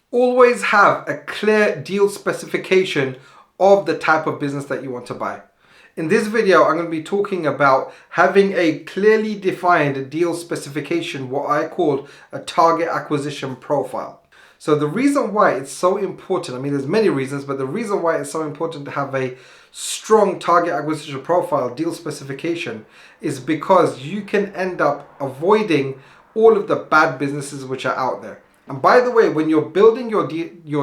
Always have a clear deal specification of the type of business that you want to buy. In this video, I'm going to be talking about having a clearly defined deal specification, what I call a target acquisition profile. So the reason why it's so important, I mean, there's many reasons, but the reason why it's so important to have a strong target acquisition profile, deal specification, is because you can end up avoiding all of the bad businesses which are out there. And by the way, when you're building your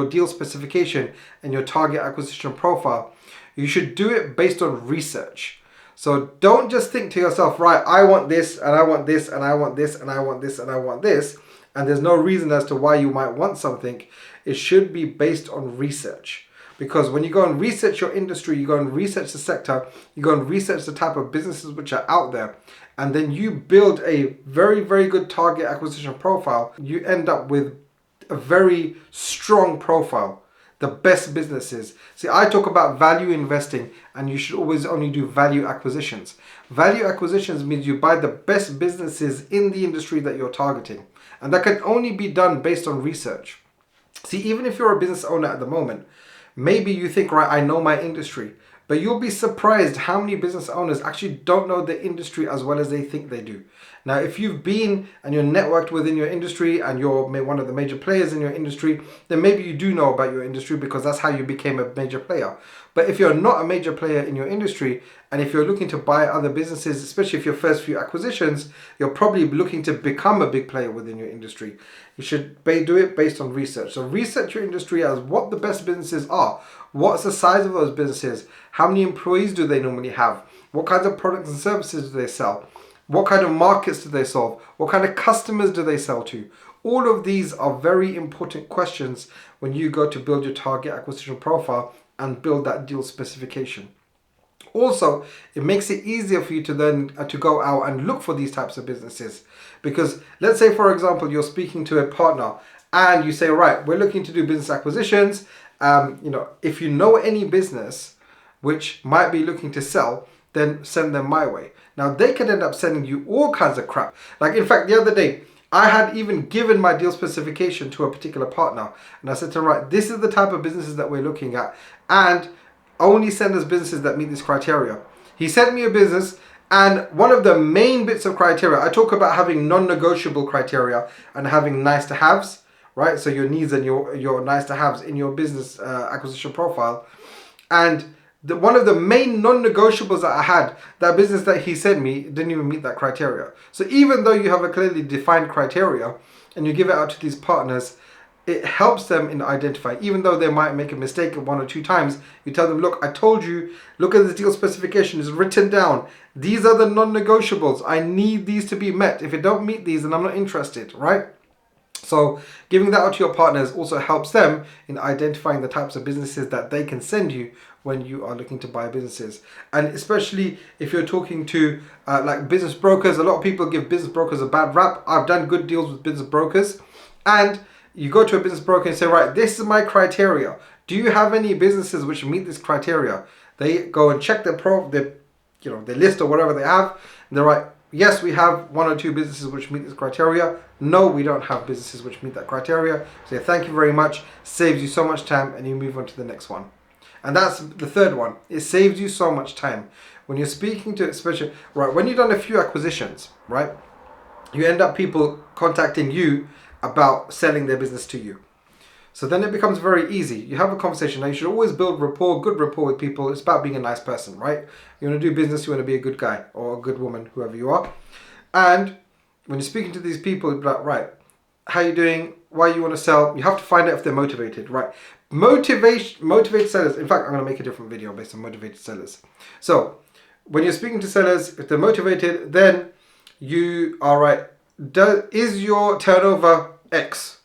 deal specification and your target acquisition profile, you should do it based on research. So don't just think to yourself, right, I want this and I want this and I want this and I want this and I want this, and there's no reason as to why you might want something. It should be based on research. Because when you go and research your industry, you go and research the sector, you go and research the type of businesses which are out there, and then you build a very, very good target acquisition profile, you end up with a very strong profile. The best businesses. See, I talk about value investing, and you should always only do value acquisitions. Value acquisitions means you buy the best businesses in the industry that you're targeting. And that can only be done based on research. See, even if you're a business owner at the moment, maybe you think, right, I know my industry, but you'll be surprised how many business owners actually don't know the industry as well as they think they do. Now, if you've been and you're networked within your industry and you're one of the major players in your industry, then maybe you do know about your industry because that's how you became a major player. But if you're not a major player in your industry, and if you're looking to buy other businesses, especially if your first few acquisitions, you're probably looking to become a big player within your industry. You should do it based on research. So research your industry as what the best businesses are. What's the size of those businesses? How many employees do they normally have? What kinds of products and services do they sell? What kind of markets do they solve? What kind of customers do they sell to? All of these are very important questions when you go to build your target acquisition profile and build that deal specification. Also, it makes it easier for you to then to go out and look for these types of businesses. Because let's say, for example, you're speaking to a partner and you say, right, we're looking to do business acquisitions. If you know any business which might be looking to sell, then send them my way. Now, they could end up sending you all kinds of crap. Like, in fact, the other day, I had even given my deal specification to a particular partner. And I said to him, right, this is the type of businesses that we're looking at. And only send us businesses that meet this criteria. He sent me a business, and one of the main bits of criteria, I talk about having non-negotiable criteria and having nice to haves, right? So your needs and your nice to haves in your business acquisition profile. And one of the main non-negotiables that I had, that business that he sent me didn't even meet that criteria. So even though you have a clearly defined criteria and you give it out to these partners, it helps them in identifying. Even though they might make a mistake one or two times, you tell them, look, I told you, look at the deal specification, it's written down. These are the non-negotiables. I need these to be met. If you don't meet these, then I'm not interested, right? So giving that out to your partners also helps them in identifying the types of businesses that they can send you when you are looking to buy businesses. And especially if you're talking to like business brokers, a lot of people give business brokers a bad rap. I've done good deals with business brokers, and you go to a business broker and say, right, this is my criteria. Do you have any businesses which meet this criteria? They go and check their list or whatever they have. And they're like, yes, we have one or two businesses which meet this criteria. No, we don't have businesses which meet that criteria. So thank you very much. Saves you so much time, and you move on to the next one. And that's the third one. It saves you so much time. When you're speaking to, especially, right, when you've done a few acquisitions, right, you end up people contacting you about selling their business to you. So then it becomes very easy. You have a conversation. Now, you should always build rapport, good rapport with people. It's about being a nice person, right? You want to do business, you want to be a good guy or a good woman, whoever you are. And when you're speaking to these people, you're like, right, how you doing? Why you want to sell? You have to find out if they're motivated, right? Motivated sellers. In fact, I'm going to make a different video based on motivated sellers. So when you're speaking to sellers, if they're motivated, then you are right. Is your turnover X?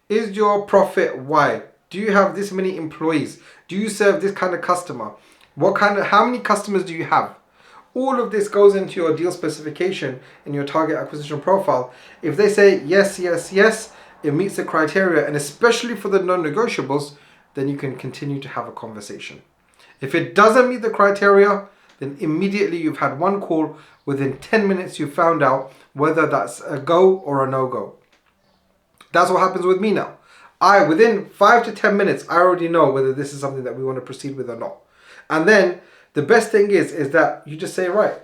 Is your profit Y? Do you have this many employees? Do you serve this kind of customer? How many customers do you have? All of this goes into your deal specification in your target acquisition profile. If they say yes, yes, yes, it meets the criteria, and especially for the non-negotiables, then you can continue to have a conversation. If it doesn't meet the criteria, then immediately you've had one call. Within 10 minutes, you found out whether that's a go or a no-go. That's what happens with me now. Within 5 to 10 minutes, I already know whether this is something that we want to proceed with or not. And then the best thing is that you just say, right,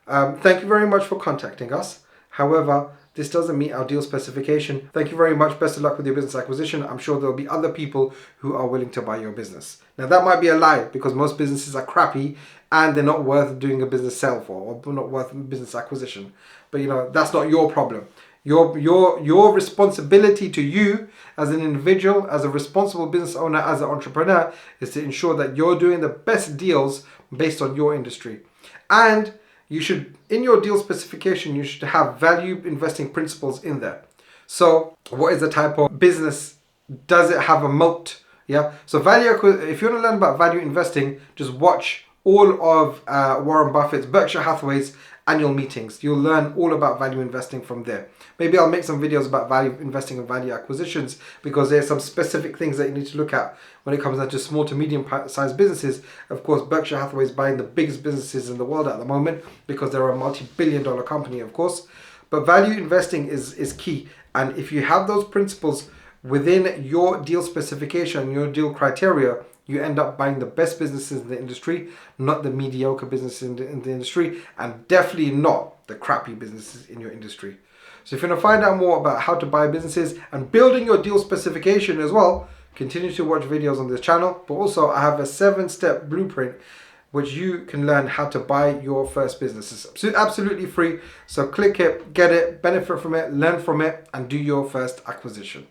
thank you very much for contacting us. However, this doesn't meet our deal specification. Thank you very much. Best of luck with your business acquisition. I'm sure there'll be other people who are willing to buy your business. Now that might be a lie, because most businesses are crappy and they're not worth doing a business sale for, or not worth business acquisition. But that's not your problem. Your responsibility to you as an individual, as a responsible business owner, as an entrepreneur, is to ensure that you're doing the best deals based on your industry. And you should, in your deal specification, you should have value investing principles in there. So what is the type of business? Does it have a moat? Yeah. So if you want to learn about value investing, just watch all of Warren Buffett's, Berkshire Hathaway's annual meetings. You'll learn all about value investing from there. Maybe I'll make some videos about value investing and value acquisitions, because there's some specific things that you need to look at when it comes down to small to medium sized businesses. Of course, Berkshire Hathaway is buying the biggest businesses in the world at the moment, because they're a multi-billion-dollar company, of course. But value investing is key. And if you have those principles within your deal specification, your deal criteria, you end up buying the best businesses in the industry, not the mediocre businesses in the industry, and definitely not the crappy businesses in your industry. So if you want to find out more about how to buy businesses and building your deal specification as well, continue to watch videos on this channel. But also I have a 7-step blueprint which you can learn how to buy your first business. It's absolutely free. So click it, get it, benefit from it, learn from it, and do your first acquisition.